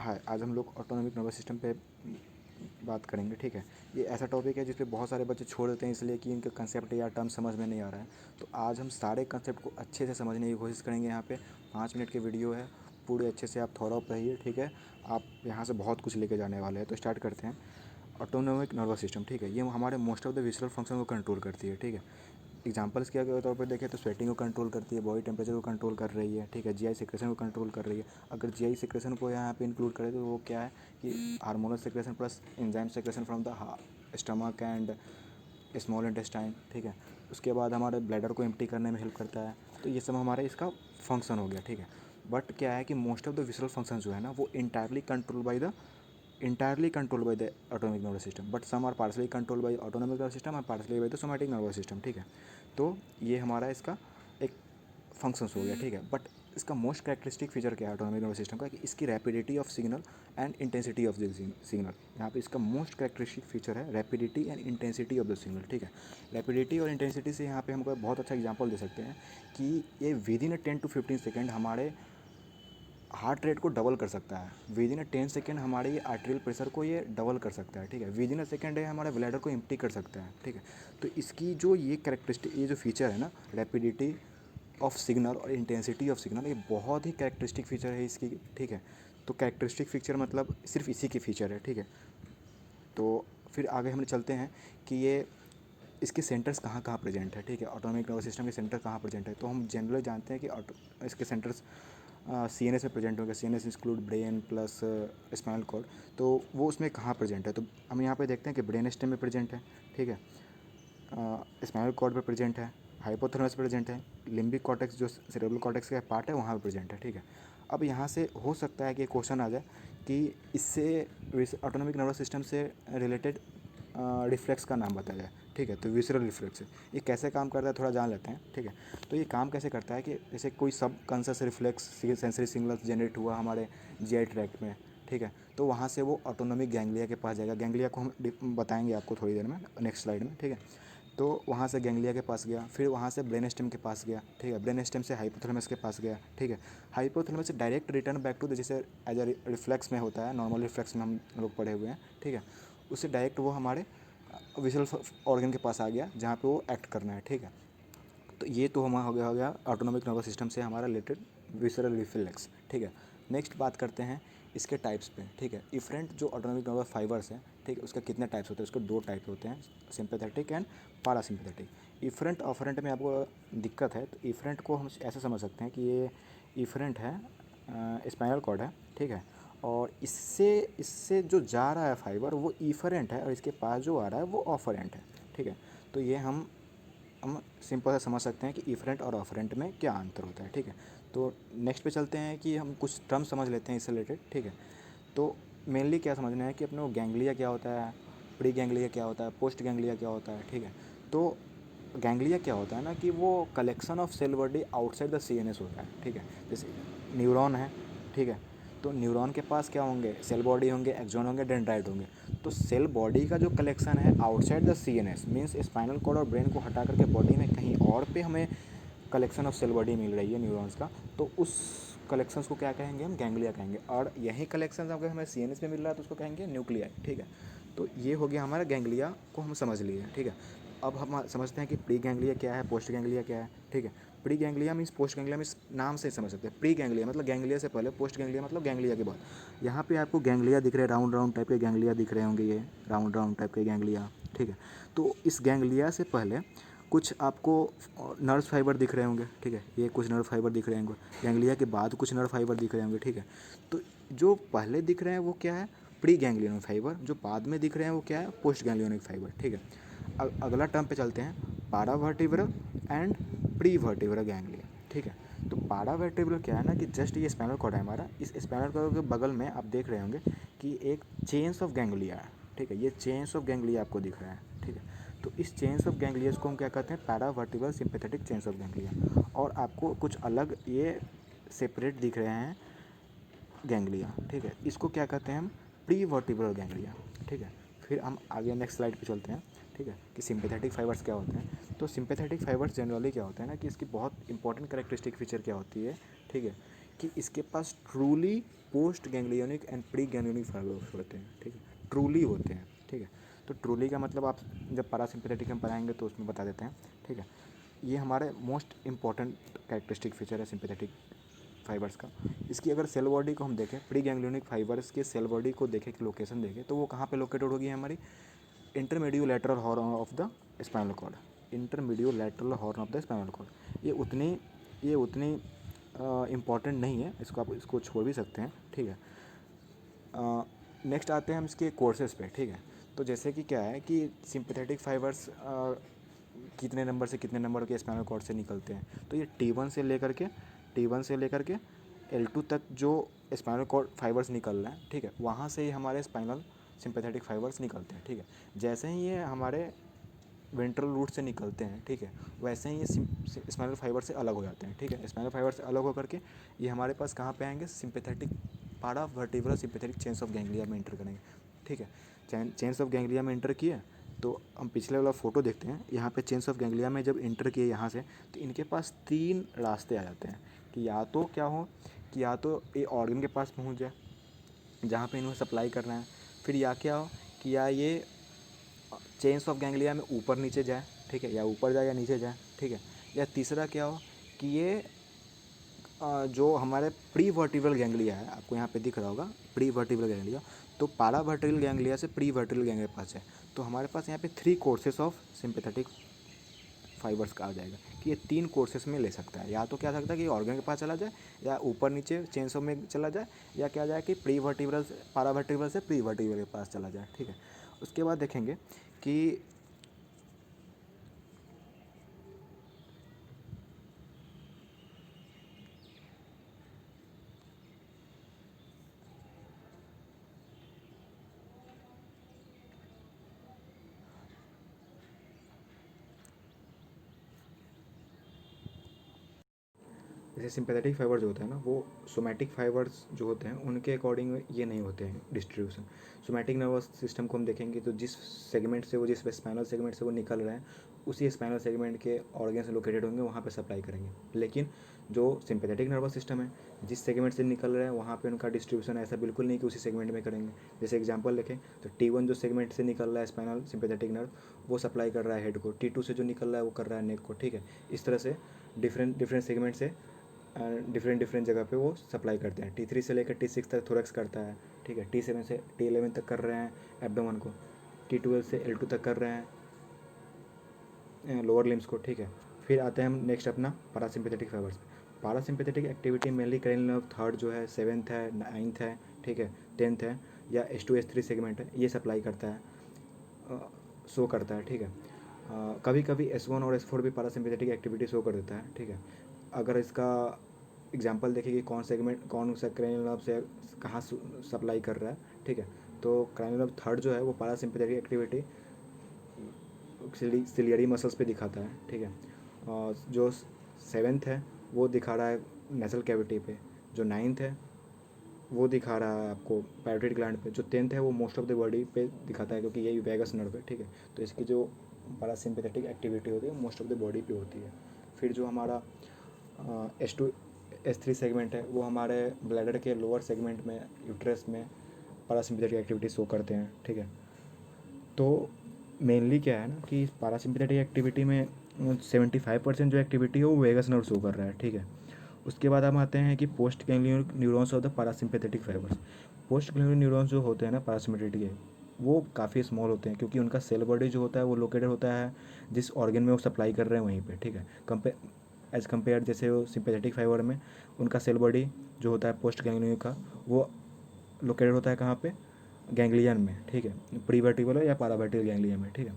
हाँ, आज हम लोग ऑटोनॉमिक नर्वस सिस्टम पे बात करेंगे। ठीक है, ये ऐसा टॉपिक है जिस पे बहुत सारे बच्चे छोड़ देते हैं इसलिए कि इनका कंसेप्ट या टर्म समझ में नहीं आ रहा है। तो आज हम सारे कंसेप्ट को अच्छे से समझने की कोशिश करेंगे। यहाँ पे 5 मिनट की वीडियो है, पूरे अच्छे से आप थॉरो अप रहिए। ठीक है, आप यहाँ से बहुत कुछ लेके जाने वाले हैं। तो स्टार्ट करते हैं। ऑटोनॉमिक नर्वस सिस्टम, ठीक है, ये हमारे most of the visceral function को कंट्रोल करती है। ठीक है, एग्जांपल्स के तौर पर देखें तो स्वेटिंग को कंट्रोल करती है, बॉडी टेम्परेचर को कंट्रोल कर रही है। ठीक है, जीआई सिक्रेशन को कंट्रोल कर रही है। अगर जीआई सिक्रेशन को यहाँ पे इंक्लूड करें तो वो क्या है कि hormonal secretion plus enzyme secretion from the stomach and small intestine. ठीक है, उसके बाद हमारे ब्लैडर को एम्प्टी करने में हेल्प करता है। तो ये सब हमारा इसका फंक्शन हो गया। ठीक है, बट क्या है कि most of the visceral function जो है ना वो entirely controlled by the autonomic nervous system, but some are partially controlled by autonomic nervous system and partially by the somatic nervous system। ठीक है, तो ये हमारा इसका एक फंक्शंस हो गया। ठीक है, बट इसका मोस्ट कैरेक्टरिस्टिक फीचर क्या है ऑटोनॉमिक नर्वस सिस्टम का कि इसकी rapidity of signal and intensity of the signal. यहाँ पे इसका मोस्ट कैरेक्टरिस्टिक फीचर है rapidity and intensity of the signal. ठीक है, रैपिडिटी और इंटेंसिटी से यहाँ पे हमको बहुत अच्छा एग्जांपल दे सकते हैं कि ये विद इन 10 to 15 सेकेंड हमारे हार्ट रेट को डबल कर सकता है। विद इन 10 सेकेंड हमारे ये आर्टेरियल प्रेशर को ये डबल कर सकता है। ठीक है, विद इन सेकेंड है हमारे ब्लैडर को एम्प्टी कर सकता है। ठीक है, तो इसकी जो ये कैरेक्टरिस्टिक ये जो फीचर है ना रैपिडिटी ऑफ सिग्नल और इंटेंसिटी ऑफ सिग्नल, ये बहुत ही कैरेक्टरिस्टिक फीचर है इसकी। ठीक है, तो कैरेक्टरिस्टिक फीचर मतलब सिर्फ इसी की फीचर है। ठीक है, तो फिर आगे हम चलते हैं कि ये इसके सेंटर्स कहाँ कहाँ प्रेजेंट है। ठीक है, ऑटोनॉमिक नर्वस सिस्टम के सेंटर कहाँ प्रेजेंट है। तो हम जनरली जानते हैं कि इसके सेंटर्स सीएनएस में प्रेजेंट होंगे। CNS include brain plus spinal cord. तो वो उसमें कहाँ प्रेजेंट है, तो हम यहाँ पे देखते हैं कि ब्रेन स्टेम में प्रेजेंट है। ठीक है, स्पाइनल कॉर्ड पे प्रेजेंट है, हाइपोथैलेमस प्रेजेंट है, लिम्बिक कॉर्टेक्स जो सेरेब्रल कॉर्टेक्स का पार्ट है वहाँ पे प्रेजेंट है। ठीक है, अब यहाँ से हो सकता है कि क्वेश्चन आ जाए कि इससे ऑटोनॉमिक नर्वस सिस्टम से रिलेटेड रिफ्लेक्स का नाम बताया जाए। ठीक है, तो विसरल रिफ्लेक्स ये कैसे काम करता है थोड़ा जान लेते हैं। ठीक है, तो ये काम कैसे करता है कि जैसे कोई सब conscious reflex sensory signal generate हुआ हमारे जीआई ट्रैक्ट में। ठीक है, तो वहाँ से वो ऑटोनॉमिक गैंग्लिया के पास जाएगा। गैंग्लिया को हम बताएंगे आपको थोड़ी देर में नेक्स्ट स्लाइड में। ठीक है, तो वहाँ से गैंग्लिया के पास गया, फिर वहाँ से ब्रेन स्टेम के पास गया। ठीक है, ब्रेन स्टेम से हाइपोथैलेमस के पास गया। ठीक है, हाइपोथैलेमस से direct return back to the जैसे एज अ रिफ्लेक्स में होता है, नॉर्मल रिफ्लेक्स में हम लोग पढ़े हुए हैं। ठीक है, उससे डायरेक्ट वो हमारे विजुअल ऑर्गन के पास आ गया जहाँ पे वो एक्ट करना है। ठीक है, तो ये तो हमारा हो गया ऑटोनॉमिक नर्वस सिस्टम से हमारा रिलेटेड विसरल रिफ्लेक्स। ठीक है, नेक्स्ट बात करते हैं इसके टाइप्स पे। ठीक है, इफरेंट जो ऑटोनॉमिक नर्वस फाइबर्स हैं, ठीक है, उसका कितने टाइप्स होते हैं, उसके 2 टाइप होते हैं, सिंपैथेटिक एंड पारासिम्पैथेटिक। इफरेंट ऑफरेंट में आपको दिक्कत है तो इफरेंट को हम ऐसे समझ सकते हैं कि ये इफरेंट है, स्पाइनल कॉर्ड है। ठीक है, और इससे इससे जो जा रहा है फाइबर वो इफरेंट है और इसके पास जो आ रहा है वो ऑफरेंट है। ठीक है, तो ये हम सिंपल सा समझ सकते हैं कि इफरेंट और ऑफरेंट में क्या अंतर होता है। ठीक है, तो नेक्स्ट पे चलते हैं कि हम कुछ टर्म समझ लेते हैं इससे रिलेटेड। ठीक है, तो मेनली क्या समझना है कि अपने को गैंग्लिया क्या होता है, प्री गैंग्लिया क्या होता है, पोस्ट गैंग्लिया क्या होता है। ठीक है, तो गैंग्लिया क्या होता है ना कि वो collection of cell body outside the CNS होता है। ठीक है, जैसे न्यूरॉन है। ठीक है, तो न्यूरॉन के पास क्या होंगे, सेल बॉडी होंगे, एक्सॉन होंगे, डेंड्राइट होंगे। तो सेल बॉडी का जो कलेक्शन है outside the CNS means spinal cord और ब्रेन को हटा करके बॉडी में कहीं और पे हमें कलेक्शन ऑफ सेल बॉडी मिल रही है न्यूरॉन्स का, तो उस कलेक्शंस को क्या कहेंगे, हम गैंग्लिया कहेंगे। और यही कलेक्शंस अगर हमें सीएनएस में मिल रहा है तो उसको कहेंगे न्यूक्लियाई। ठीक है, तो ये हो गया हमारा गैंग्लिया को हम समझ लिए। ठीक है, अब हम समझते हैं कि प्री गैंग्लिया क्या है, पोस्ट गैंग्लिया क्या है। ठीक है, pre ganglia means post ganglia means नाम से समझ सकते हैं। प्री गैंग्लिया मतलब गैंग्लिया से पहले, पोस्ट गैंग्लिया मतलब गैंग्लिया के बाद। यहाँ पे आपको गैंग्लिया दिख रहे हैं, राउंड राउंड टाइप के गैंग्लिया दिख रहे होंगे, ये राउंड राउंड टाइप के गैंग्लिया। ठीक है, तो इस गैंग्लिया से पहले कुछ आपको नर्व फाइबर दिख रहे होंगे। ठीक है, ये कुछ नर्व फाइबर दिख रहे होंगे। गैंग्लिया के बाद कुछ नर्व फाइबर दिख रहे होंगे। ठीक है, तो जो पहले दिख रहे हैं वो क्या है, प्री गैंग्लियोनिक फाइबर। जो बाद में दिख रहे हैं वो क्या है, पोस्ट गैंग्लियोनिक फाइबर। ठीक है, अगला टर्म पे चलते हैं, पारावर्टिब्रल एंड प्री वर्टिब्रल गैंग्लिया। ठीक है, तो पारावर्टिब्रल क्या है ना कि जस्ट ये स्पाइनल कॉर्ड है हमारा, इस स्पाइनल कॉर्ड के बगल में आप देख रहे होंगे कि एक चेन्स ऑफ गैंग्लिया है। ठीक है, ये चेन्स ऑफ गैंग्लिया आपको दिख रहा है। ठीक है, तो इस चेन्स ऑफ गैंग्लियास को हम क्या कहते हैं, पैरावर्टिब्रल सिंपैथेटिक चेन्स ऑफ गैंग्लिया। और आपको कुछ अलग ये सेपरेट दिख रहे हैं गैंग्लिया। ठीक है, इसको क्या कहते हैं हम, प्री वर्टिब्रल गैंग्लिया। ठीक है, फिर हम आगे नेक्स्ट स्लाइड पे चलते हैं। ठीक है, कि सिंपैथेटिक फाइबर्स क्या होते हैं। तो सिंपैथेटिक फाइबर्स जनरली क्या होते हैं ना कि इसकी बहुत इंपॉर्टेंट कैरेक्टरिस्टिक फीचर क्या होती है। ठीक है, कि इसके पास truly post ganglionic and pre ganglionic fibres होते हैं, ठीक है, ट्रूली होते हैं, ठीक है। तो ट्रूली का मतलब आप जब पैरासिम्पैथेटिक हम पढ़ाएंगे तो उसमें बता देते हैं, ठीक है। ये हमारे मोस्ट इंपॉर्टेंट कैरेक्टरिस्टिक फीचर है सिंपैथेटिक फाइबर्स का। इसकी अगर सेल बॉडी को हम देखें, प्री गैंग्लियोनिक फाइबर्स के सेल बॉडी को देखें कि लोकेशन देखें, तो वो कहाँ पे लोकेटेड होगी हमारी intermedio horn of the spinal cord, intermedio horn of the spinal cord. ये उतनी इम्पॉर्टेंट नहीं है, इसको आप इसको छोड़ भी सकते हैं, ठीक है। नेक्स्ट आते हैं हम इसके कोर्सेज पे, ठीक है। तो जैसे कि क्या है कि सिंपैथेटिक फाइबर्स कितने नंबर से कितने नंबर के स्पाइनल कॉर्ड से निकलते हैं, तो ये T1 से लेकर के L2 तक जो स्पाइनल कॉर्ड फाइबर्स निकल रहे हैं, ठीक है, वहाँ से ही हमारे स्पाइनल सिंपैथेटिक फाइबर्स निकलते हैं, ठीक है। जैसे ही ये हमारे वेंट्रल रूट से निकलते हैं, ठीक है, वैसे ही ये स्पाइनल फाइबर से अलग हो जाते हैं, ठीक है। स्पाइनल फाइबर से अलग होकर के ये हमारे पास कहाँ पे आएंगे, सिंपैथेटिक पारा vertebral sympathetic chains of ganglia में इंटर करेंगे, ठीक है। चेन्स ऑफ गैंग्लिया में इंटर किए तो हम पिछले वाला फोटो देखते हैं, यहाँ पे चेन्स ऑफ गैंग्लिया में जब इंटर किए यहाँ से, तो इनके पास 3 रास्ते आ जाते हैं कि या तो क्या हो कि या तो ये ऑर्गन के पास पहुँच जाए जहाँ पे इन्हें सप्लाई करना है, फिर या क्या हो कि या ये चेन्स ऑफ गैंग्लिया में ऊपर नीचे जाए, ठीक है, या ऊपर जाए या नीचे जाए, ठीक है। या तीसरा क्या हो कि ये जो हमारे प्री वर्टिब्रल गैंग्लिया है, आपको यहाँ पे दिख रहा होगा प्री वर्टिब्रल गैंग्लिया, तो पारा वर्टिब्रल गैंग्लिया से प्री वर्टिब्रल गैंग्लिया के पास है। तो हमारे पास यहाँ पे 3 कोर्सेस ऑफ सिंपैथेटिक फाइबर्स का आ जाएगा कि ये 3 कोर्सेस में ले सकता है। या तो क्या सकता है कि ऑर्गन के पास चला जाए, या ऊपर नीचे चेन्स ऑफ में चला जाए, या क्या जाए कि प्री वर्टिब्रल पारा वर्टिब्रल से प्री वर्टिब्रल के पास चला जाए, ठीक है। उसके बाद देखेंगे कि जैसे सिंपैथेटिक फाइबर जो होता है ना, वो सोमैटिक फाइबर्स जो होते हैं उनके अकॉर्डिंग ये नहीं होते हैं डिस्ट्रीब्यूशन। सोमैटिक नर्वस सिस्टम को हम देखेंगे तो जिस सेगमेंट से वो, जिस स्पाइनल सेगमेंट से वो निकल रहे हैं, उसी स्पाइनल सेगमेंट के ऑर्गन से लोकेटेड होंगे, वहाँ पे सप्लाई करेंगे। लेकिन जो सिंपैथेटिक नर्वस सिस्टम है, जिस सेगमेंट से निकल रहे हैं वहाँ पे उनका डिस्ट्रीब्यूशन ऐसा बिल्कुल नहीं कि उसी सेगमेंट में करेंगे। जैसे एग्जांपल देखें तो T1 जो सेगमेंट से निकल रहा है स्पाइनल सिंपैथेटिक नर्व, वो सप्लाई कर रहा है हेड को, T2 से जो निकल रहा है वो कर रहा है नेक को, ठीक है। इस तरह से डिफरेंट डिफरेंट सेगमेंट से डिफरेंट जगह पे वो सप्लाई करते हैं। T3 से लेकर T6 तक थोरैक्स करता है, ठीक है। T7 से T11 तक कर रहे हैं एब्डोमेन को, T12 से L2 तक कर रहे हैं लोअर लिम्स को, ठीक है। फिर आते हैं हम नेक्स्ट अपना parasympathetic fibres. Parasympathetic activity mainly cranial nerve third जो है, 7th है, 9th है, ठीक है, 10th है, या S2 S3 सेगमेंट है, ये सप्लाई करता है, शो करता है, ठीक है। कभी कभी S1 और S4 भी पैरासिम्पैथेटिक एक्टिविटी शो कर देता है, ठीक है। अगर इसका एग्जांपल देखें कि कौन सा क्रेनियल नर्व से कहाँ सप्लाई कर रहा है, ठीक है। तो क्रेनियल नर्व थर्ड जो है वो पैरासिम्पैथेटिक एक्टिविटी सिलियरी मसल्स पे दिखाता है, ठीक है। और जो 7th है वो दिखा रहा है नेसल कैविटी पे, जो 9th है वो दिखा रहा है आपको पैरोटिड ग्लैंड पे, जो 10th है वो मोस्ट ऑफ द बॉडी पे दिखाता है क्योंकि यही वैगस नर्व है, ठीक है। तो इसकी जो पैरासिम्पैथेटिक एक्टिविटी होती है मोस्ट ऑफ द बॉडी पे होती है। फिर जो हमारा S2 S3 सेगमेंट है वो हमारे ब्लैडर के लोअर सेगमेंट में, यूट्रस में पैरासिम्पैथेटिक एक्टिविटी शो करते हैं, ठीक है। तो मेनली क्या है ना कि पैरासिम्पैथेटिक एक्टिविटी में 75% जो एक्टिविटी है वो वेगस नर्व शो कर रहा है, ठीक है। उसके बाद हम आते हैं कि post ganglion neurons of the parasympathetic fibres. Post ganglion neurons जो होते हैं ना पैरासिम्पैथेटिक के, वो काफ़ी स्मॉल होते हैं क्योंकि उनका सेल बॉडी जो होता है वो लोकेटेड होता है जिस ऑर्गन में वो सप्लाई कर रहे हैं वहीं पे, ठीक है। एज़ कम्पेयर जैसे वो सिंपैथेटिक फाइबर में उनका सेल बॉडी जो होता है पोस्ट गैंग्लियन का, वो लोकेटेड होता है कहाँ पे, गैंग्लियन में, ठीक है, प्रीवर्टिबल या पैरावर्टिबल गैंग्लियन में, ठीक है।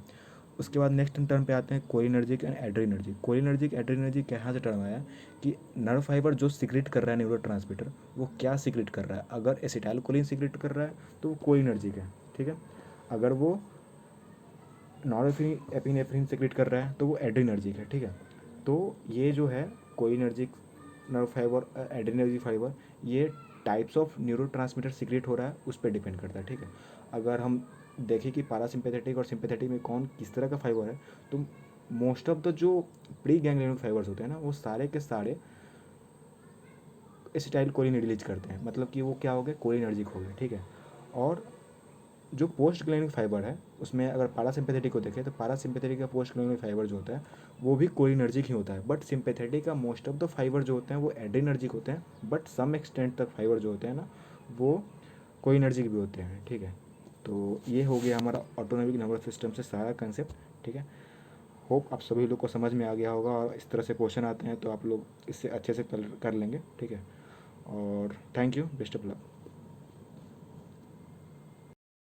उसके बाद नेक्स्ट टर्म पे आते हैं cholinergic and adrenergic. Cholinergic adrenergic कहाँ से टर्म आया कि नर्व फाइबर जो सिक्रेट कर रहा है न्यूरोट्रांसमीटर, वो क्या सिक्रेट कर रहा है। अगर एसिटाइलकोलिन सिक्रेट कर रहा है तो वो कोलिनर्जिक है, ठीक है। अगर वो नॉरएपिनेफ्रिन एपिनेफ्रिन सिक्रेट कर रहा है तो वो एड्रीनर्जिक है, ठीक है। तो ये जो है cholinergic nerve fibre, adrenergic fibre, ये टाइप्स ऑफ न्यूरोट्रांसमीटर सिक्रेट हो रहा है उस पर डिपेंड करता है, ठीक है। अगर हम देखें कि पैरासिम्पैथेटिक और सिंपैथेटिक में कौन किस तरह का फाइबर है, तो मोस्ट ऑफ द जो प्री गैंग्लियनिक फाइबर्स होते हैं ना वो सारे के सारे एसिटाइल कोलिन रिलीज करते हैं, मतलब कि वो क्या हो गए, कोलिनर्जिक हो गए, ठीक है। और जो पोस्ट ग्लैंडिक फाइबर है उसमें अगर पारासिम्पेथेटिक को देखें तो पारासिम्पेथेटिक का पोस्ट ग्लैंडिक फाइबर जो होता है वो भी कोलिनर्जिक ही होता है, बट सिंपेथेटिक का मोस्ट ऑफ द फाइबर जो होते हैं वो एड्रीनर्जिक होते हैं, बट सम एक्सटेंट तक फाइबर जो होते हैं ना वो कोइनर्जिक भी होते हैं, ठीक है। तो ये हो गया हमारा ऑटोनॉमिक नर्वस सिस्टम से सारा कंसेप्ट, ठीक है। होप आप सभी लोग को समझ में आ गया होगा, और इस तरह से क्वेश्चन आते हैं तो आप लोग इससे अच्छे से कर लेंगे, ठीक है। और thank you, best of luck.